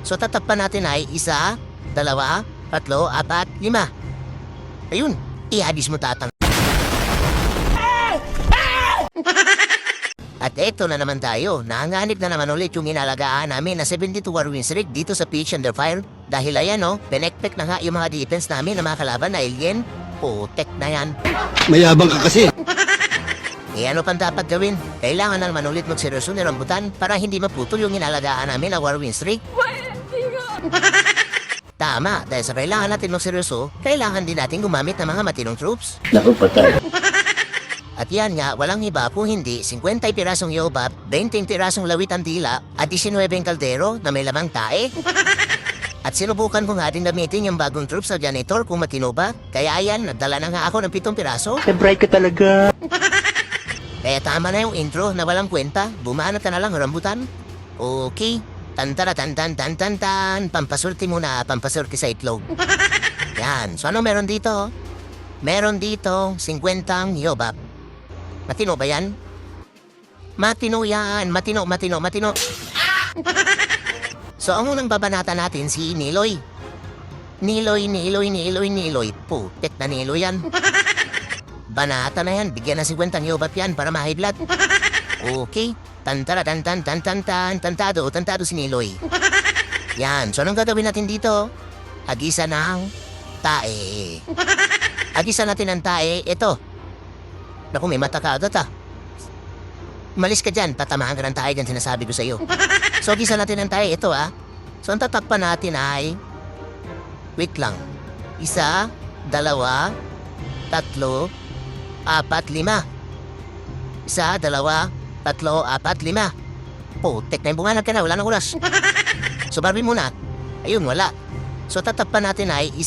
So tatakpan natin ay 1, 2, 3, 4, 5. Ayun, ihadis mo tatang. At eto na naman tayo, nanganganib na naman ulit yung inalagaan namin na 72 war win streak dito sa Pitch Under Fire. Dahil ayan penekpek na nga yung mga defense namin na mga kalaban na alien. Putek na yan. Mayabang ka kasi. E ano pang dapat gawin? Kailangan na naman ulit magseryoso ni Rambutan para hindi maputol yung inalagaan namin na war win streak. Tama, dahil sa kailangan natin magseryoso, kailangan din natin gumamit ng mga matinong troops. Naku, patay. At yan nga, walang iba kung hindi 50 pirasong yobab, 20 pirasong lawit ang dila, at 19 kaldero na may lamang tae. At sinubukan ko nga din gamitin yung bagong troops sa janitor kung matino ba. Kaya ayan, nagdala na nga ako ng 7 piraso. Bright ka talaga. Kaya tama na yung intro na walang kwenta. Bumana ka na lang, Rambutan. Okay. Tantara tan pampasulti muna, pampasulti sa itlog. Yan. So ano meron dito? Meron dito 50 yobab. Matino ba yan? Matino yan. Matino. So ang unang babanata natin si Niloy. Niloy. Putek na Niloy yan. Banata na yan. Bigyan na 50 yobab yan para ma-high blood. Okay. Tantara tantado si Niloy. Yan. So anong gagawin natin dito? Agisa ng tae. Agisa natin ng tae. Ito. Naku, may mata ka agad Umalis ka dyan. Tatamahan ka ng tae dyan. Sinasabi ko sa iyo. So agisa natin ng tae. Ito So ang tatakpan natin ay... Wait lang. 1, 2, 3, 4, 5. 1, 2, 3, 4, 5. Putek na yung bunganag ka na. Wala nang oras. So Barbie muna. Ayun, wala. So tatakpan natin ay 1,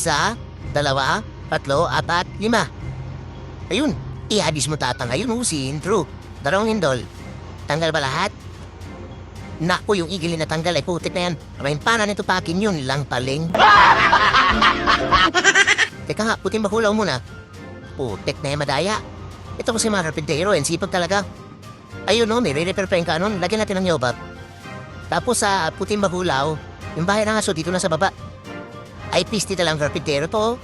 2, 3, 4, 5. Ayun. Ihadis mo tatang. Ayun, si intro. Darong hindol. Tanggal ba lahat? Naku, yung igil na tanggal ay putik na yan. Maraming pana nito pakin yun lang paling. Teka nga, puting bakulaw muna. Putik na yan madaya. Ito kasi mga karpintero, sipag talaga. Ayun may re-repair pa yung kanon. Lagyan natin ng yobab. Tapos sa puting bakulaw, yung bahay ng aso dito na sa baba. Ay, pisti talang karpintero to.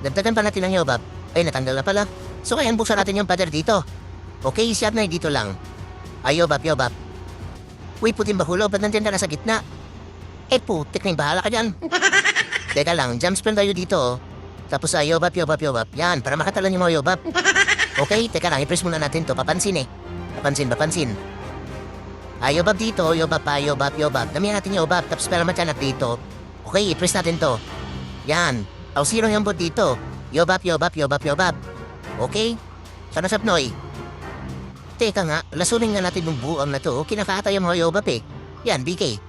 Dagdagan pa natin ng yobab. Ay, natanggal na pala. So ngayon, buksan natin yung pader dito. Okay, siya na dito lang. Ay, yobab. Uy, puting bakulaw, ba't nandiyan ka na sa gitna? Eh, putik na yung bahala ka dyan. Teka lang, jump spell tayo dito. Tapos yobab. Yan, para makatalan yung mga yobab. Okay, teka lang, i-press muna natin to. Papansin. Papansin. Yobab dito, yobab. Damihan natin yobab, tapos para matyanat dito. Okay, i-press natin to. Yan, ausirong yung bot dito. Yobab. Okay? Sana sapnoy. Teka nga, lasunin nga natin yung buang na to. Kinakata yung mga yobab Yan, BK.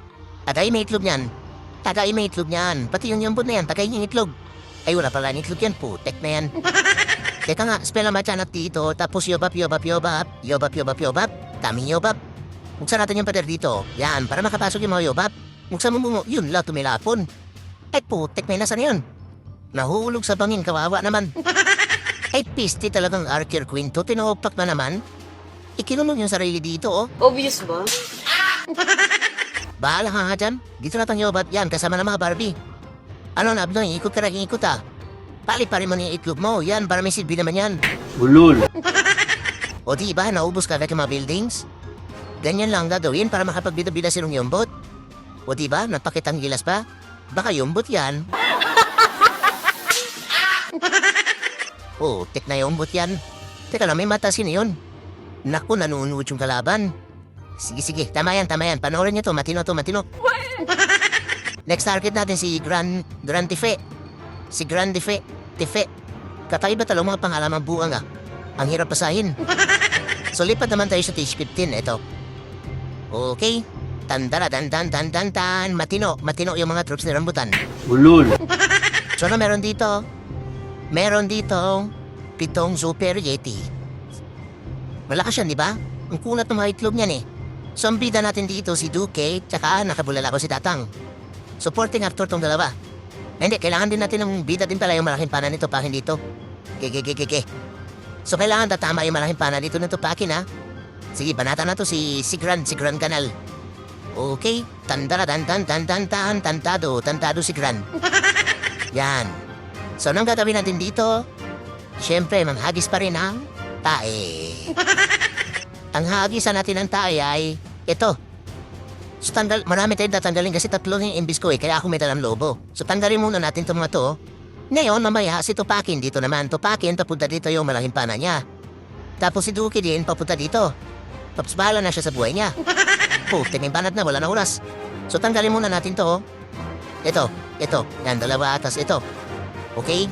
Tagay may itlog niyan. Pati yung yambot na yan, tagay yung itlog. Ay, wala pala yung itlog yan. Putek na yan. Teka nga, spell ang matyanat dito. Tapos yobab. Kaming yobab. Buksan natin yung pader dito. Yan, para makapasok yung mga yobab. Buksan mo, yun lang tumilapon. Ay, putek, may nasa na yun. Nahulog sa bangin, kawawa naman. Ay, pisti talagang Archer Queen to. Tinuopak na naman. Ikinunong yung sarili dito, Obvious ba? Bahala ka nga dyan. Dito na tang yobab yan, kasama ng mga Barbie. Ano na, Abnoy? Ikot ka rin, Pali-pali mo na yung itlog mo. Yan, para may silbi naman yan. Ulul. O diba, naubos ka agad yung mga buildings? Ganyan lang gagawin para makapagbida-bida silong yombot. O diba, nagpakitang gilas pa? Baka yombot yan. Tek na yombot yan. Teka lang, may mata sino yun? Naku, nanunuot yung kalaban. Sige, tama yan. Panoorin niyo to, matino. Next target natin si Grand Tife. Si Grand Tife. Kakaiba talagang mga pangalamang buang Ang hirap pasahin. So lipat naman tayo sa stage 15. Ito. Okay. Tandara, tan. Matino yung mga troops ni Rambutan. Ulul. So ano meron dito? Meron dito 7 Super Yeti. Malakas yan, di ba? Ang kunat ng mga itlog niyan So ang bida natin dito si Duque, tsaka nakabulala ko si Tatang. Supporting actor tong dalawa. Hindi, kailangan din natin ng bida din pala yung malaking pana nito pakin dito. So kailangan tatama yung malaking pana dito nito pakin Sige, banata na to si Grand Canal. Okay, tantado si Gran. Yan. So, anong gagawin natin dito? Siyempre, manghagis pa rin ang tae. Ang hagisan natin ng tae ay ito. So, marami tayong tatanggalin kasi tatlo yung imbis ko kaya ako may dalang lobo. So, tanggalin muna natin itong mga to. Ngayon, mamaya, si Tupakin dito naman. Tupakin, papunta dito yung malaking pana niya. Tapos si Duki din, papunta dito. Tapos bahala na siya sa buhay niya. May banat na, wala na oras. So, tanggalin muna natin to. Ito. Yan, dalawa atas ito. Okay?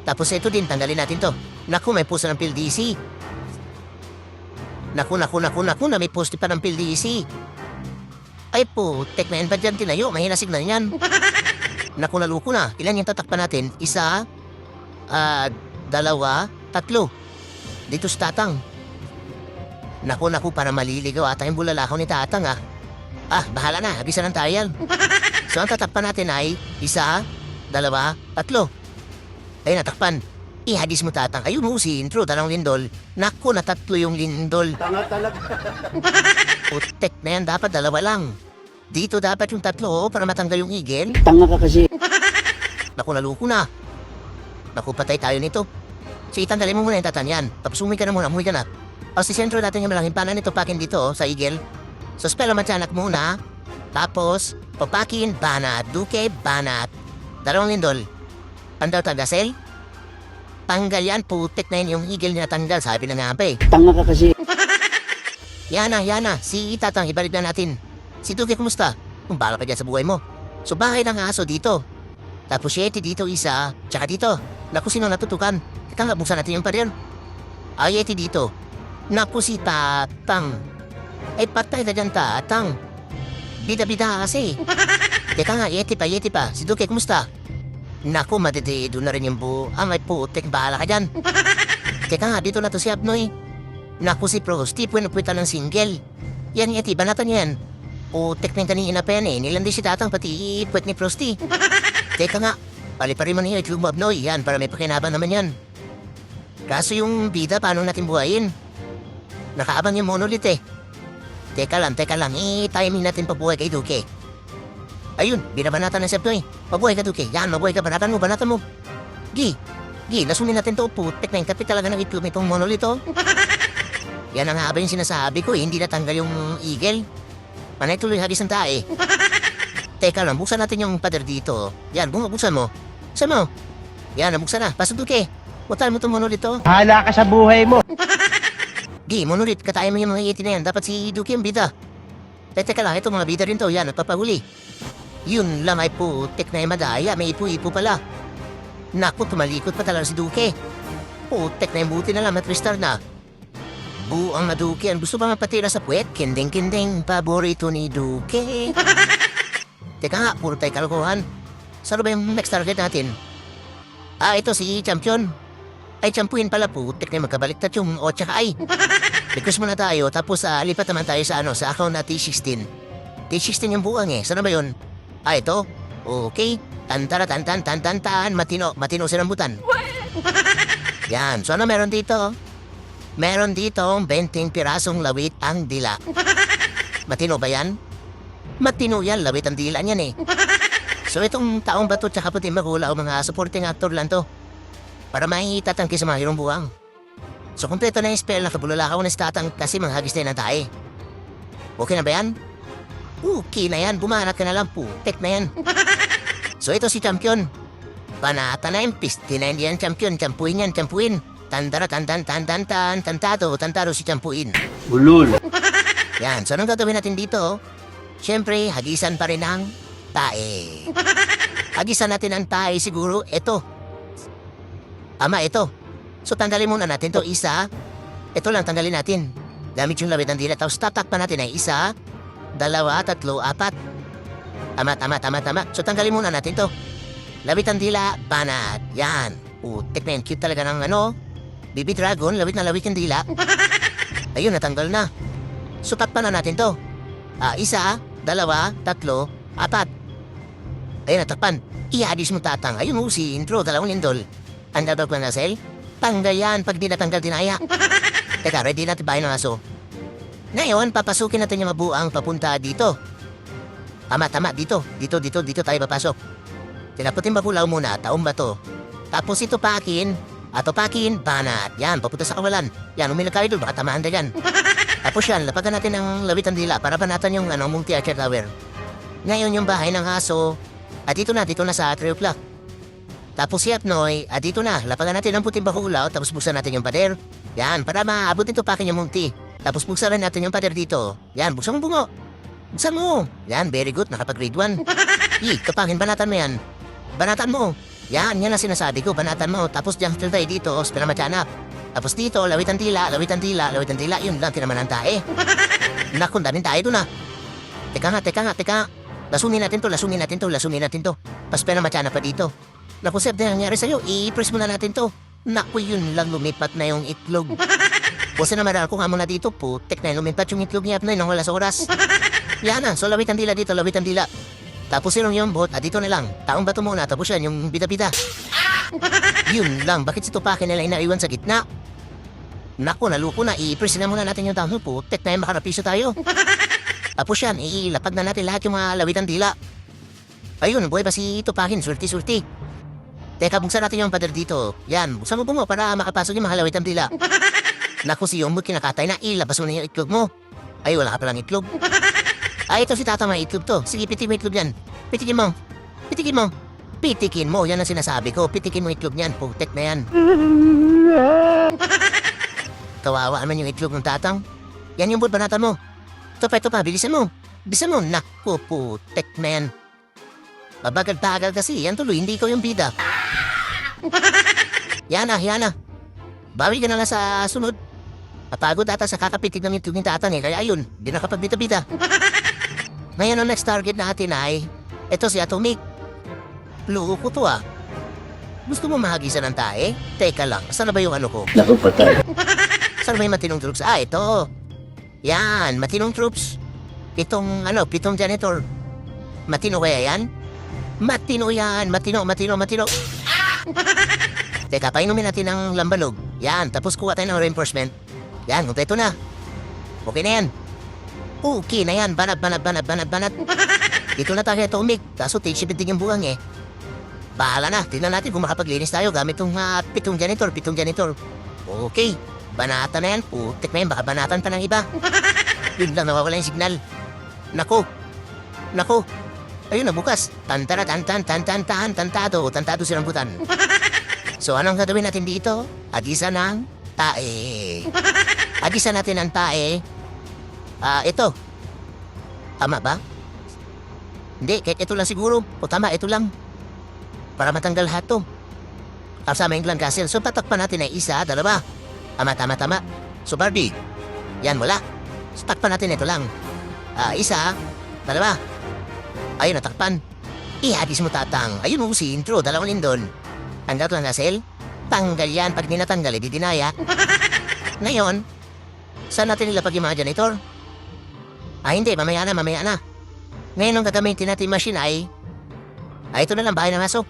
Tapos ito din, tanggalin natin to. Naku, may puso ng PLDC. Naku, na may post pa ng PLDC. Ay putek na yan ba dyan tinayo? Mahina signal yan. Naku, naluko na. Ilan yung tatakpan natin? Isa, dalawa, tatlo. Dito sa tatang. Naku, para maliligaw ata yung bulalakaw ni tatang bahala na. Habisa ng tayo yan. So, ang tatakpan natin ay isa, dalawa, tatlo. Ay, natakpan. Ihagis mo tatang. Ayun mo si intro, tanong lindol. Naku, natatlo yung lindol. Tanga talaga. Putek na yan, dapat dalawa lang. Dito dapat yung tatlo para matanggal yung igel. Tanga ka kasi. Naku, naluko na. Naku, patay tayo nito. Sige, tanggalin mo muna yung tatan yan. Tapos umuwi ka na. O, si sentro natin yung malaking panan nito, pakin dito sa igel. So, spell matyanak muna. Tapos, papakin, banat, duke, banat. Dalawang lindol. Andaw tagasel? Tanggal yan, putik na yun yung igel niya tanggal, sabi na nga pa eh. Tanga ka kasi. Yana, si tatang, ibalik na natin. Si Duke, kumusta? Kung bala pa dyan sa buhay mo. So, bahay ng aso dito. Tapos, Yeti dito isa, tsaka dito. Naku, sino natutukan? Teka nga, buksan natin yung paril. Yeti dito. Naku, si tatang. Ay, patay na dyan tatang. Bida-bida kasi. Teka nga, Yeti pa. Si Duke, kumusta? Naku, madidido na rin yung buo. May putik, bahala ka dyan. Teka nga, dito na to si Abnoy. Naku, si Frosty, puwin-puwita ng single. Yan, Yeti, banatan yan. Putik na yung kanina pa yan eh. Nilandi si tatang, pati puwet ni Frosty. Teka nga, pali-pari mo na yun, itlog mo Abnoy. Yan, para may pakinabang naman yan. Kaso yung bida, paano natin buhayin? Nakaabang yung monolith eh. Teka lang, timing natin pabuhay kay Duke. Ayun, binabanatan na si Abnoy. Pabuhay ka, Duke. Yan, mabuhay ka, banatan mo. Gi, lasunin natin to. Putek na yung kapit talaga ng itlog nitong monolith oh. Yan ang haba yung sinasabi ko eh. Hindi natanggal yung eagle. Manay tuloy hagis ng tae. Teka lang, buksan natin yung pader dito. Yan, buksan mo. Saan mo? Yan, nabuksan na. Pasok, Duke. Butan mo itong monolith oh. Hala ka sa buhay mo. Gi, monolith, katayin mo yung mga Yeti na yan. Dapat si Duke yung bida. Teka lang, ito mga bida rin to. Yan, nagpapahuli. Yun lang ay putik na yung madaya. May ipo-ipo pala. Naku, tumalikot pa talaga si Duke. Putik na yung buti na lang, matristar na. Buang na Duke. Ang gusto ba mapatira sa puwet? Kinding, paborito ni Duke. Teka nga, puro tayo kalokohan. Saan ba yung next target natin? Ito si Champion. Ay, champuin pala putik na magkabaliktad yung o tsaka ay. Request muna tayo, tapos lipat naman tayo sa account na T16. T16 yung buwang eh. Saan ba yun? Ito? Okay. Tan, matino sinambutan. Yan, so ano meron dito? Meron dito 20 pirasong lawit ang dila. Matino ba yan? Matino yan, lawit ang dila niyan eh. So itong taong bato tsaka puti magula o mga supporting actor lang to. Para maitatangki sa mga hirong buwang. So kompleto na yung spell na kabulalakaw na statang kasi manghagis na yun ang tae. Okay na ba yan? Okay na yan, bumanat ka na lang, putek na yan. So ito si Champion. Panata na yung pisti na yan, Champion. Champuin yan, champuin. Tantado si Champuin. Ulul. Yan, so anong gagawin natin dito? Siyempre, hagisan pa rin ang tae. Hagisan natin ang tae siguro, ito. Ito. So tanggalin muna natin to isa. Ito lang tanggalin natin. Gamit yung lawit ng dila. Tapos tatakpan natin ay isa, dalawa, tatlo, apat. Tama. So tanggalin muna natin to. Lawit ang dila, banat. Yan. Putik na yan. Cute talaga ng Baby Dragon. Lawit na lawit yung dila. Ayun, natanggal na. So takpan na natin to. Isa, dalawa, tatlo, apat. Ayun, natakpan. Ihadis mo tatang. Ayun mo si intro, dalawang lindol. Underdog na sel? Tanggal yan pag di natanggal dinaya. Teka, ready natin bahay ng aso. Ngayon, papasukin natin yung mabuang papunta dito. Tama, dito tayo papasok. Tinaputin bakulaw muna, taong bato. Tapos ito pakin, banat. Yan, papunta sa kawalan. Yan, umila kayo doon, baka tamaan na yan. Tapos yan, lapagan natin ang lawit ng dila para banatan yung multi-archer tower. Ngayon yung bahay ng aso, at dito na sa 3 o'clock. Tapos si Apnoy, at dito na, lapagan natin ang puting bakulaw, tapos buksan natin yung pader. Yan, para maabot nito pakin yung multi. Tapos buksan rin natin yung pader dito. Yan, buksan mo bungo. Buksan mo. Yan, very good, nakapag-grade 1. Kapakin, banatan mo yan. Banatan mo. Yan ang sinasabi ko, banatan mo. Tapos jump tayo dito, spera matyanap. Tapos dito, lawit ang tila. Yun lang, tinaman ang tae. Naku, daming tae doon Teka nga. Lasunin natin to. Paspera matyanap pa dito. Naku, Seb, na nangyari sa'yo, i-press muna natin to. Naku, yun lang, lumipat na yung itlog. Kasi naman ako nga muna dito, putek na lumipat yung itlog niya na nang wala sa oras. Yan na, so lawit ang dila dito, Tapos yung bot, dito na lang. Taong bato muna, tapos yan, yung bida-bida. Yun lang, bakit si Tupakin nila inaiwan sa gitna? Naku, naluko na, i-press na muna natin yung taong putek na yung makarapiso tayo. Tapos yan, ilapag na natin lahat yung mga lawit ang dila. Ayun, buhay pa si Tupakin, surti. Teka, buksan natin yung pader dito. Yan, buksan mo po mo para makapasok yung mga lawit ang dila. Naku, si Yombot kinakatay na, ilabas mo na yung itlog mo. Ay, wala ka palang itlog. Ay, ito si Tata may itlog to. Sige, pitikin mo itlog yan. Pitikin mo. Yan ang sinasabi ko. Pitikin mo itlog niyan. Putek na yan. Kawawa naman yung itlog ng tatang. Yan yung banatan mo. Ito pa. Bilisan mo. Naku, putek na yan. Babagal-bagal kasi. Yan tuloy, hindi ikaw yung bida. Yan na. Bawi ka na lang sa sunod. Napagod ata sa kakapitig ng itlog ng tatang kaya ayun, di nakapagbita-bita. Ngayon ang next target natin ay ito si Atomic. Luko ko to Gusto mo mahagisan ng tae? Teka lang, saan na ba yung ano ko? Naku, patay. Saan ba yung matinong troops? Ito. Yan, matinong troops. Pitong janitor. Matino kaya yan? Matino yan, matino. Teka, painumin natin ng lambanog. Yan, tapos kuha tayo ng reinforcement. Yan, ito na. Okay na yan. Banat. Dito na tayo Atomic. Kaso tigsipintig yung buwang Bahala na, tingnan natin kung makapaglinis tayo gamit itong pitong janitor. Okay, banatan na yan. Putik na yan, baka banatan pa ng iba. Yun lang, nawawala yung signal. Nako. Ayun na, bukas. Tantado si rambutan. So, anong gagawin natin dito? Agisa ng tae. Agisa natin ang tae. Ito. Tama ba? Hindi, kahit ito lang siguro. Tama, ito lang. Para matanggal lahat to. Kasama yung Glen Castle. So, tatakpan natin ay 1, 2. Tama. So, Barbie. Yan, wala. So, takpan natin ito lang. 1, 2. Ayun, natakpan. Ihagis mo tatang. Ayun mo si intro, 2 lindol. Ang Glen Castle? Tanggal yan. Pag ninatanggal, di dinaya. Ngayon, saan natin nilapag yung mga janitor? Hindi, mamaya na. Ngayon ang gagamitin natin machine ay ito na lang, bahay ng aso.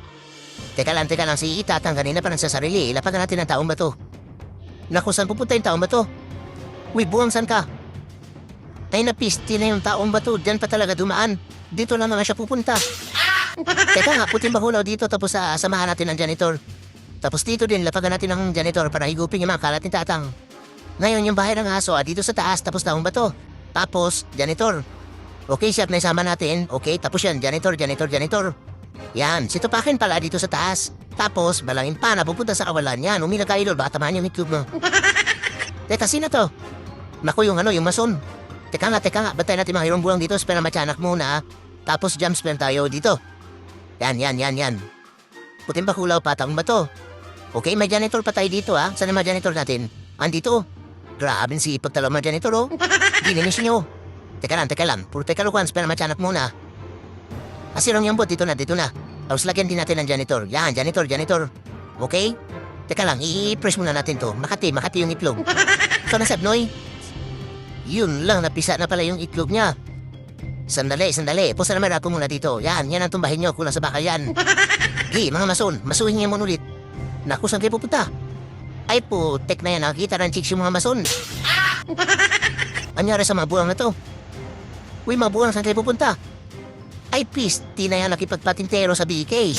Teka lang, si Itatang kanina pa nagsasarili. Ilapagan natin ang taong bato. Naku, saan pupunta yung taong bato? Uy, buwang, saan ka? Ay, napisti na yung taong bato. Diyan pa talaga dumaan. Dito lang naman siya pupunta. Teka nga, puting bakulaw dito tapos samahan natin ang janitor. Tapos dito din, lapagan natin ang janitor para higupin yung mga kalat ni Tatang. Ngayon, yung bahay ng aso, dito sa taas, tapos taong bato. Tapos, janitor. Okay, chef, naisama natin. Okay, tapos yan, janitor. Yan, si Tupakin pala dito sa taas. Tapos, balangin pa, napupunta sa kawalan. Yan, umila ka idol, baka tamaan yung itlog mo. Teka, sino to? Naku, yung mason. Teka nga, batay natin mga hirong bulang dito, spell na matyanak muna. Tapos, jump spell tayo dito. Yan. Puting bakulaw, patang ba to? Okay, may janitor pa tayo dito, Saan ang mga janitor natin? Andito. Grabe si pagtalaw mga janitor, Gininis nyo. Teka lang. Puro tekalukan, spell na matyanak muna. Asirong yung bot, dito na. Tapos lagyan din natin ng janitor. Yan, janitor. Okay? Teka lang, i-press muna natin to. Makati yung itlog. Ito na, Sabnoy. Yun lang, napisa na pala yung itlog niya. Sandali. Pusa naman ako muna dito. Yan ang tumbahin nyo. Kulang sa bakal yan. Mga mason, masuhin niya mo ulit. Naku, saan kayo pupunta? Ay putek na yan, nakikita ng chicks yung mga mason. Anyari sa mga buwang na to? Uy, mga buwang, saan kayo pupunta? Ay, please, di na yan nakipagpatintero sa BK.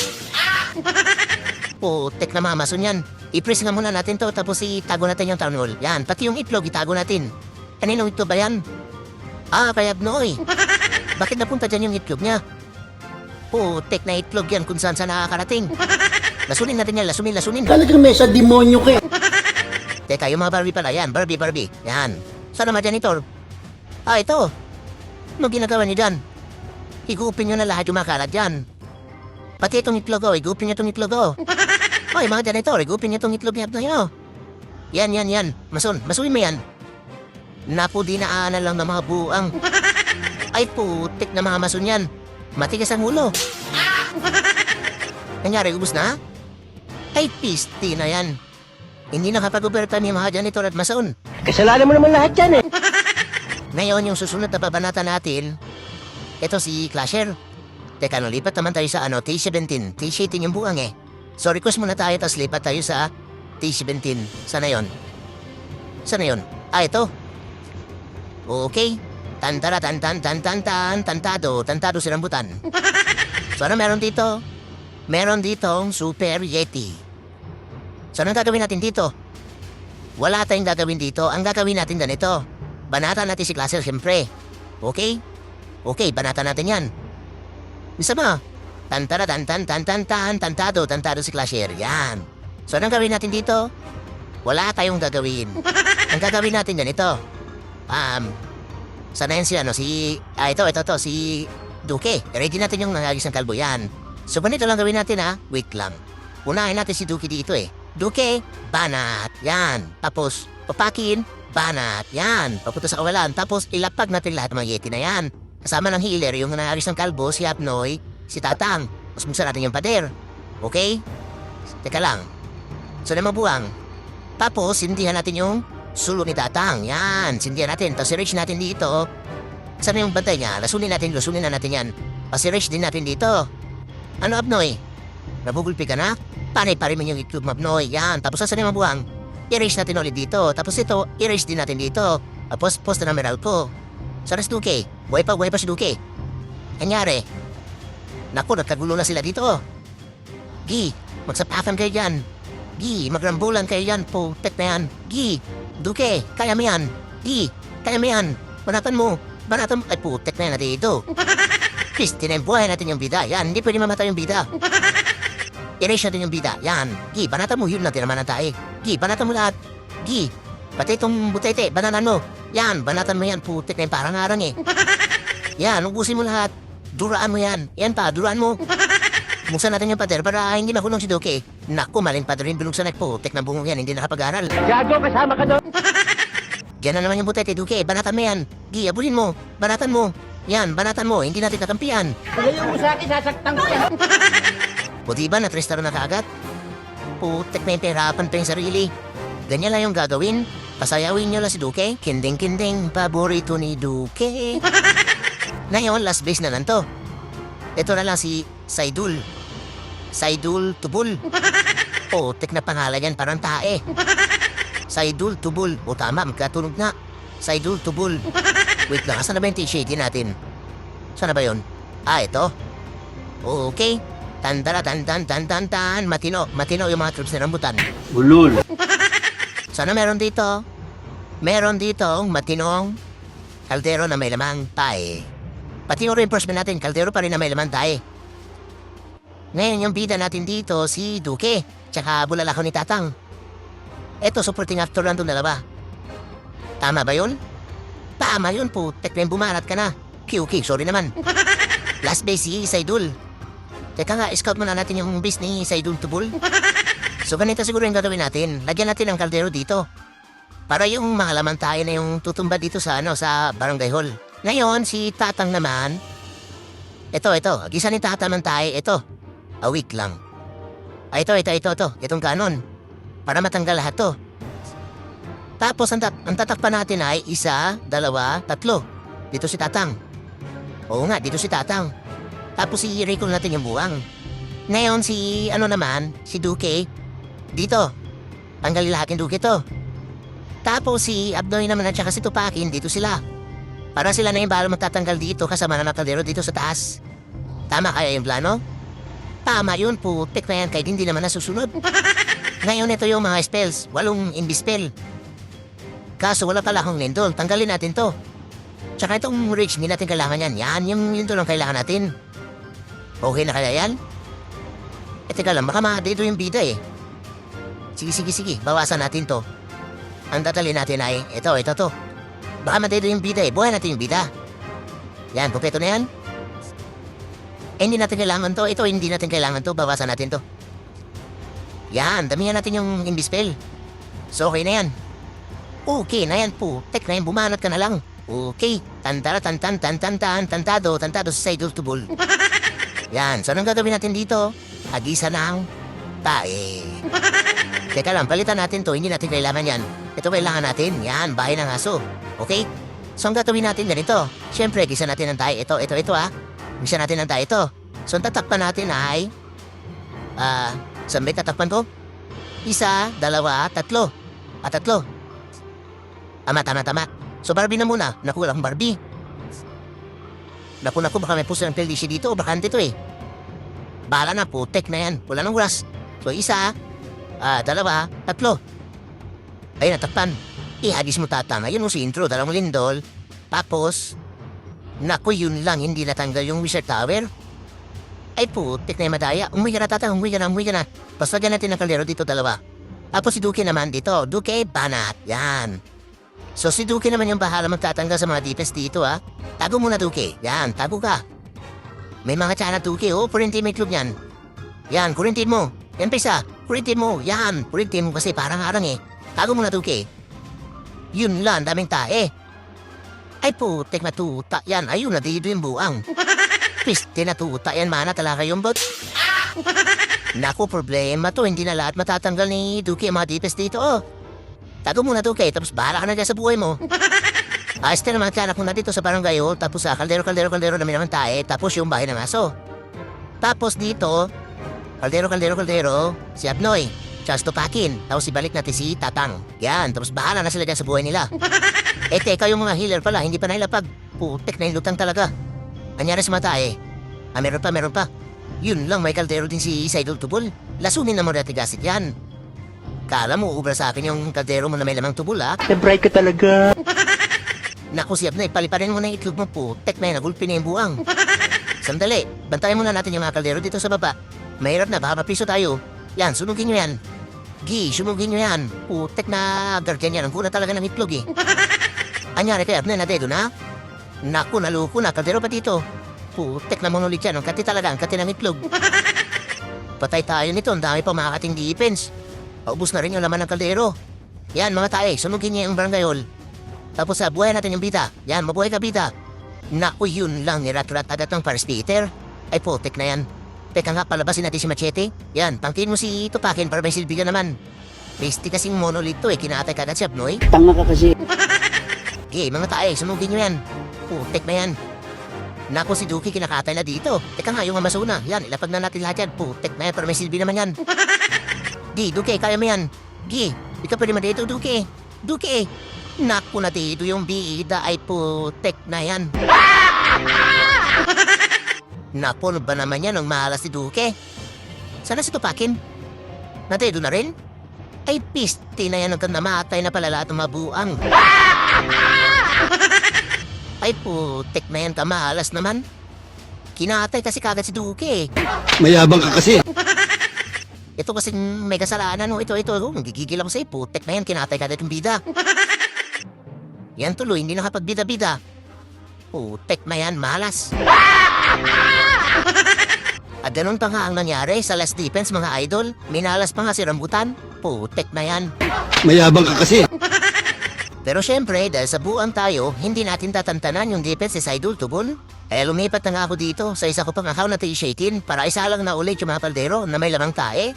Putek na mamason yan. I-press nga muna natin to, tapos itago natin yung town hall. Yan, pati yung itlog, itago natin. Kaninong itlog ba yan? Ah, kay Abnoy. Bakit napunta dyan yung itlog niya? Putek na itlog yan kung saan saan nakakarating. Lasunin natin yan, lasunin. Talagang may sa demonyo ka. Teka, yung mga Barbie pala, yan, Barbie. Yan. Saan naman janitor? Ah, ito. Ano ginagawa niyo dyan? Higupin nyo na lahat yung mga kalat dyan. Pati itong itlog, oh, higupin nyo itong itlog, oh. Oy, mga janitor, higupin nyo itong itlog ni Abnoy, oh. Yan. Masuin mo yan. Napo, di naanan lang ng mga buang. Ay, putik na mga mason yan. Matigas ang ulo. Nangyari, ubus na? Ay, pisti na yan. Hindi nakapag-overtime yung mga janitor at mason. Kasalanan mo naman lahat yan eh. Ngayon, yung susunod na babanata natin, ito si Clasher. Teka, no, lipat naman tayo sa T17. T18 yung buang eh. So, request muna tayo, tapos lipat tayo sa T17. Sana yon? Ah, ito. Okay. Tantara, tantado si Rambutan. So, ano meron dito? Meron ditong Super Yeti. So, anong gagawin natin dito? Wala tayong gagawin dito. Ang gagawin natin ganito. Banatan natin si Classer, siyempre. Okay? Okay, banatan natin yan. Isa ba? Tantara, tantado si Clasher. Yan. So, anong gagawin natin dito? Wala tayong gagawin. Ang gagawin natin ganito. Sana yan si si Duke. Ready natin yung nangagis ng kalbo yan. So, ganito lang gawin natin ha. Wait lang. Unahin natin si Duke dito eh. Duke, banat. Yan. Tapos, papakin, banat. Yan. Papunta sa kawalan. Tapos, ilapag natin lahat ng mga Yeti na yan. Kasama ng healer, yung nangagis ng kalbo, si Abnoy, si Tatang. Tapos, buksan natin yung pader. Okay? Teka lang. So, naman buwang. Tapos, sindihan natin yung sulo ni Tatang. Yan. Sindihan natin. Tapos, i-reach natin dito. Saan yung bantay niya? Lasunin na natin yan. Tapos, i-reach din natin dito. Ano, Abnoy? Nabugulpi ka na? Panay pa rin yung itlog mo, Abnoy. Yan. Tapos, saan yung mabuwang? I-reach natin ulit dito. Tapos, ito, i-reach din natin dito. Tapos, post na meral ko. Saan si Duke? Buhay pa si Duke. Anyari? Naku, nagkagulo na sila dito. Gi, magsapakan kayo dyan. Gi, magrambulan kayo dyan. Putek na yan. Gi, Duke, kaya mo yan. Gi, kaya mo yan. Banatan mo. Ay, putek na yan na dito. Please, tinembuhay natin yung bida. Yan, hindi pwede mamatay yung bida. Erase natin yung bida. Yan. Gi, banatan mo. Yun lang tinaman ng tae. Gi, banatan mo lahat. Gi, pati itong butete, bananan mo. Yan, banatan mo yan. Putek na yung parang arang eh. Yan, ubusin mo lahat. Duraan mo yan. Yan pa, duraan mo. Buksan natin yung pader para hindi makulong si Duke. Naku, maling pader rin binuksan na putek na bungong yan. Hindi nakapag-aral. Gago, kasama ka doon. Yan na naman yung butete, Duke. Banatan mo yan. Gi, abulin mo. Banatan mo. Yan, banatan mo. Hindi natin kakampihan. Pagayon mo sa akin, sasaktan ko yan. O diba, na-trestaro na kaagad? Putek na yung perapan pa yung sarili. Ganyan lang yung gagawin. Pasayawin nyo lang si Duke. Kinding-kinding, paborito ni Duke. Ngayon, last base na lang to. Ito na lang si Saidul. Saidul Tubul. Putek na pangalan yan, parang tae. Saidul Tubul. O tama, magkatunog na. Saidul Tubul. Wait lang, saan na ba yung t-shirt natin? Saan na ba yun? Ah, ito. Okay. Tantara, tan. Matino yung mga troops na rambutan. Ulul. Sana meron dito. Meron dito matinong kaldero na may lamang tae. Pati yung reinforcement natin, kaldero pa rin na may lamang tae. Ngayon yung bida natin dito, si Duke. Tsaka bulalakaw ni Tatang. Eto, supporting after random dalawa. Tama ba yun? Tama yun po. Teklen bumarat ka na. Okay, sorry naman. Last base si Saidul. Teka nga, scout muna natin yung base ni Saidul Tubul. So ganito siguro yung gagawin natin. Lagyan natin ng kaldero dito. Para yung mga laman tayo na yung tutumba dito sa barangay hall. Ngayon, si Tatang naman. Ito. Gisa ni Tatang ng tayo. Ito. Awik lang. Ito. Itong kanon. Para matanggal lahat to. Tapos, ang tatakpan natin ay 1, 2, 3. Dito si Tatang. Oo nga, dito si Tatang. Tapos i-recall natin yung buwang. Ngayon, si Duke, dito. Tanggalin lahat yung Duke to. Tapos si Abnoy naman at saka si Tupakin, dito sila. Para sila na yung bala magtatanggal dito kasama na ng kaldero dito sa taas. Tama kaya yung plano? Tama yun, putik na yan, kahit hindi naman nasusunod. Ngayon ito yung mga spells, 8 imbispell. Kaso wala pala akong lindol, tanggalin natin to. Tsaka itong rage, hindi natin kailangan yan. Yan, yung lindol ang kailangan natin. Okay na kaya yan? Teka lang, baka dito yung bida eh. Sige, bawasan natin to. Ang tatalin natin ay, ito to. Baka madito yung bida eh, buhay natin yung bida. Yan, kumpleto na yan. Hindi natin kailangan to, ito hindi natin kailangan to, bawasan natin to. Yan, damihan natin yung imbispell. So okay na yan. Okay na yan po, tek na yan, bumanat ka na lang. Okay, tantado sa side to bull. Yan, so anong gagawin natin dito? Agisa ng tae. Teka lang, palitan natin to, hindi natin kailangan yan. Ito kailangan natin, yan, bahay ng aso. Okay? So ang gagawin natin ganito, syempre, gisa natin ng tae, ito gisa natin ng tae, ito. So ang tatakpan natin ay, saan ba tatakpan ko? 1, 2, 3. Tatlo. Tama. So Barbie na muna, naku lang Barbie. Naku, baka may puso ng Felicia dito, bakante to eh. Bahala na, putek na yan. Wala nang oras. So, 1, 2, 3. Ayun, natakpan. Ihagis mo tatang. Ayun mo si intro, 2 lindol. Tapos, naku, yun lang, hindi natanggal yung wizard tower. Ay, putek na yung madaya. Umuwi ka na, tatang. Umuwi ka na. Basta dyan natin ang kaldero dito, 2. Tapos si Duke naman dito. Duke, banat. Yan. So, si Duke naman yung bahala magtatanggal sa mga defense dito, ha. Tago muna, Duke. Yan, tago ka. May mga tiyan na Duke, kurintin mo yung club yan. Yan, kurintin mo. Yan pa isa, kurintin mo. Yan, kurintin mo kasi parang harang eh. Tago mo na Duke. Yun lang, daming tae. Ay putek na tuta yan, ayun na dito yung buang. Piste na tuta yan, mana talaga yung bot. Naku, problema to, hindi na lahat matatanggal ni Duke ang mga dipes dito, oh. Tago muna Duke, tapos bahala ka na dyan sa buhay mo. Ayos na naman kanak muna dito sa barangay hall, tapos sa kaldero namin naman tae, tapos yung bahay ng aso. Tapos dito, kaldero, si Abnoy, Charles Tupakin, tapos ibalik natin si Tatang. Yan, tapos bahala na sila dyan sa buhay nila. Teka, yung mga healer pala, hindi pa nailapag. Putek na yung lutang talaga. Anyari sa mga tae? Meron pa. Yun lang, may kaldero din si Saidul Tubol. Lasunin na mo dati gasit yan. Kala mo, ubra sa akin yung kaldero mo na may lamang tubol, ha? Bright ka talaga. Naku, si Abnoy, paliparin mo na yung itlog mo po. Tek na yun, nagulpi na yung buwang. Sandali, bantayan muna natin yung mga kaldero dito sa baba. Mahirap na, baka mapiso tayo. Yan, sunugin nyo yan. Sunugin nyo yan. Putek na guardian yan. Ang kuna talaga ng itlog eh. Anyari kay Abnoy na dedo na? Naku, naluko na, kaldero pa dito. Putek na monolith yan. Ang kati talaga, ang kati ng itlog. Patay tayo nito, ang dami pa mga kating defense. Paubos na rin yung laman ng kaldero. Yan, mga tae, sunugin niya yung barangay hall. Tapos buhay natin yung bita. Yan, mabuhay ka bita. Naku, yun lang, nirat-rat agad ng Paris Peter. Ay, putik na yan. Teka nga, palabasin natin si Machete. Yan, tangkin mo si Tupakin para may silbi ka naman. Piste kasing monolith to eh, kinaatay ka agad si Abnoy. Tanga ka kasi. Okay, mga tae, sunugin nyo yan. Putik na yan. Naku, si Duki kinakatay na dito. Teka nga, yung Amazona. Yan, ilapag na natin lahat yan. Putik na yan, para may silbi naman yan. Duki, kaya mo yan. Di ka pwede dito, Duki. Naku na dito yung bida ay putek na yan. Naku, ba naman yan ang mahalas si Duke? Sana si Tupakin? Natido na rin? Ay piste na yan ang namatay na pala lahat ng mabuang. Ay putek na yan kamahalas naman. Kinatay kasi kagad si Duke. Mayabang ka kasi. Ito kasing may kasalanan. Ito. Gigigil ako sa'yo. Putek na yan. Kinatay kagad yung bida. Yan tuloy, hindi nakapagbida-bida. Putek na yan, malas. At ganun pa nga ang nangyari sa last defense, mga idol. Minalas pa nga si Rambutan. Putek na yan. Mayabang ka kasi. Pero syempre, dahil sa buang tayo, hindi natin tatantanan yung defense si Saidul Tubol. Lumipat na nga ako dito sa isa ko pang account na t-shirtin para isa lang na ulit yung mga kaldero na may lamang tae.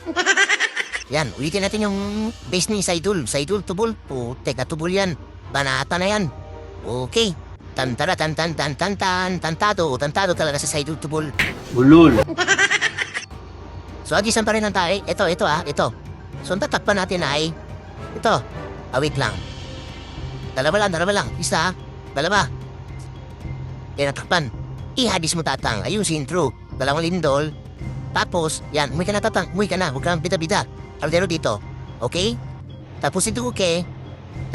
Yan, ulitin natin yung base ni Saidul Tubol. Putek na tubol yan. Banata na yan. Okay. Tantado talaga sa Saidul Tubol. Bulol. So, agisan pa rin ang tae. Ito. So, ang tatakpan natin ay ito. Wait lang. Dalawa lang. Isa, dalawa. Tinatakpan. Ihadis mo tatang. Ayusin, true. dalawang lindol. Tapos, yan, umuwi ka na tatang, umuwi ka na, huwag kang bida-bida. Kaldero dito, okay? Tapos si Duque,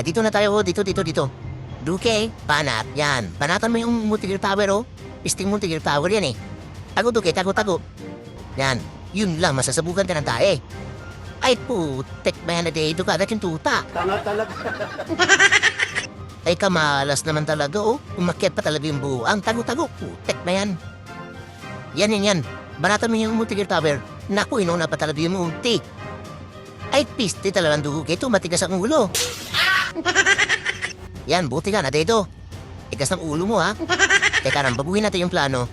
dito na tayo, dito. Duque, banat, yan. Banatan mo yung multi-gear tower, oh. Pisting multi-gear tower yan, eh. Tago, Duque, tago. Yan, yun lang, masasabukan ka ng tae. Ay, putek, may na dito ka, yung tuta. Tanga talaga. Ay, kamalas naman talaga, oh. Umakyat pa talaga yung buwang. Tago, putek na yan. Yan. Banatan mo yung multi-gear tower. Naku, inuna pa talaga yung multi. Ay, piste talagang Duque, tumatigas ang ulo. Yan, buti ka na, Dedo. Tigas ng ulo mo, ha? Teka nang, baguhin natin yung plano.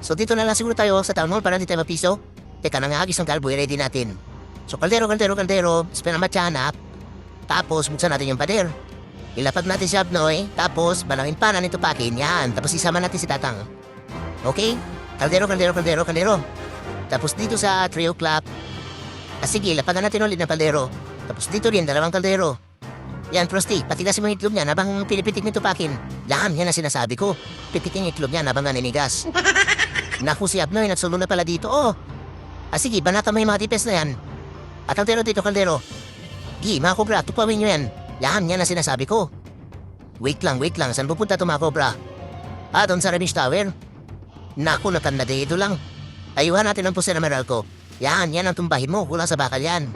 So, dito na lang siguro tayo sa town hall para hindi tayo mapiso. Teka, nangahagis ng kalbo, i-ready natin. So, kaldero, spin ang matyanap. Tapos, buksan natin yung pader. Ilapag natin si Abnoy. Tapos, balangin pa na nito pakin. Yan, tapos isama natin si Tatang. Okay? Kaldero. Tapos dito sa 3 o'clock. Sige, lapagan natin ulit ng kaldero. Tapos dito rin, dalawang kaldero. Yan, Frosty, patigasin mo yung itlog niya nabang pinipitik nito pakin. Yan ang sinasabi ko. Pitikin yung itlog niya nabang naninigas. Naku, si Abnoy, nagsulo na pala dito, oh. Sige, banatan mo yung mga tipes na yan. At kaldero dito, kaldero. Mga kobra, tupawin nyo yan. Yan ang sinasabi ko. Wait lang. Saan pupunta ito mga kobra? Doon sa Revenge Tower. Naku, nakandadito lang. Ayuhan natin ang puso na Meralco. Yan ang tumbahin mo. Kulang sa bakal yan.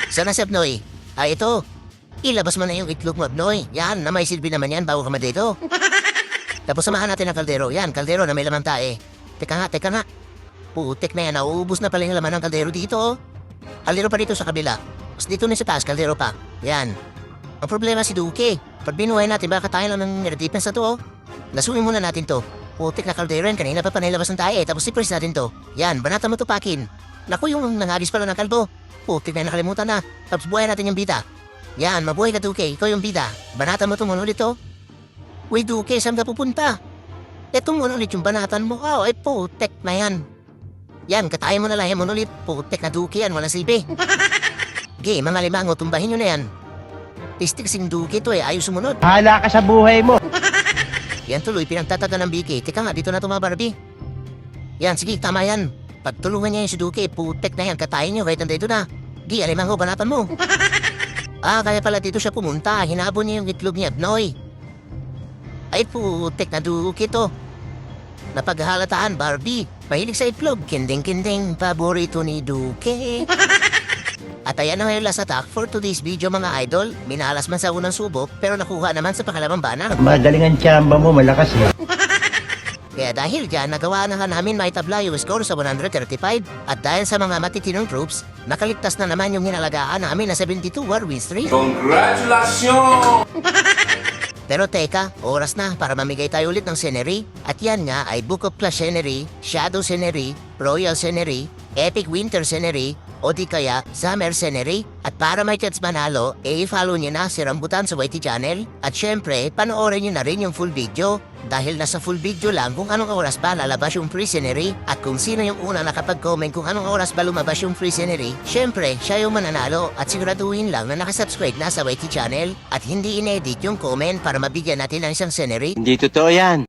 Sana si Abnoy? Ito. Ilabas mo na yung itlog mo, Abnoy. Yan, na may silbi naman yan bago ka dito. Tapos samahan natin ang kaldero. Yan, kaldero na may laman tae. Teka nga. Putek na yan. Nauubos na pala yung laman ng kaldero dito. Kaldero pa dito sa kabila. Tapos dito na sa taas, kaldero pa. Yan. Ang problema si Duque. Pag binuhay natin, baka tayo lang ng defense na to, oh. Lasuin muna natin to. Putik na kaldero yan. Kanina pa panilabas ng tae. Tapos i-press natin to. Yan, banatan mo to pakin. Naku, yung nangagis pala ng kalbo. Putik na nakalimutan na. Tapos buhay natin yung bida. Yan, mabuhay ka Duque. Ikaw yung bida. Banatan mo to muna ulit to. Uy, Duque, saan ka pupunta? Etong muna ulit yung banatan mo. Ay, putik na yan. Yan, katayin mo na lang yan muna ulit. Putik na Duque yan. Walang silbi. Okay, mga limango, tumbahin nyo na yan. Tistik sing Duque to ayos sumunod. Hala ka sa buhay mo. Yan tuloy, pinagtataga ng BK. Teka nga, dito na ito mga Barbie. Yan, sige, tama yan. Pagtulungan niya yung si Duque, putek na yan. Katayin nyo, kahit nandito na. Alimango, banatan mo. Kaya pala dito siya pumunta. Hinabon niya yung itlog ni Abnoy. Ay, putek na Duque to. Napaghalataan, Barbie. Mahilig sa itlog. Kinding-kinding, paborito ni Duque. At ayan na ngayon last attack for today's video mga idol. Minalas man sa unang subok pero nakuha naman sa pangalawang banner. Magaling ang tsamba mo, malakas eh. Kaya dahil dyan, nagawa na nga namin maitabla yung score sa 135 at dahil sa mga matitinong troops, nakaligtas na naman yung hinalagaan namin na 72 war win streak. Congratulations! Pero teka, oras na para mamigay tayo ulit ng scenery. At yan nga ay Book of Clash Scenery, Shadow Scenery, Royal Scenery, Epic Winter Scenery, o di kaya Summer Scenery. At para may chance manalo, i-follow nyo na si Rambutan sa YT channel. At syempre, panoorin nyo na rin yung full video. Dahil nasa full video lang kung anong oras ba lalabas yung free scenery. At kung sino yung una nakapag-comment kung anong oras ba lumabas yung free scenery, syempre, siya yung mananalo. At siguraduhin lang na nakasubscribe na sa YT channel. At hindi inedit yung comment para mabigyan natin ng isang scenery. Hindi totoo yan.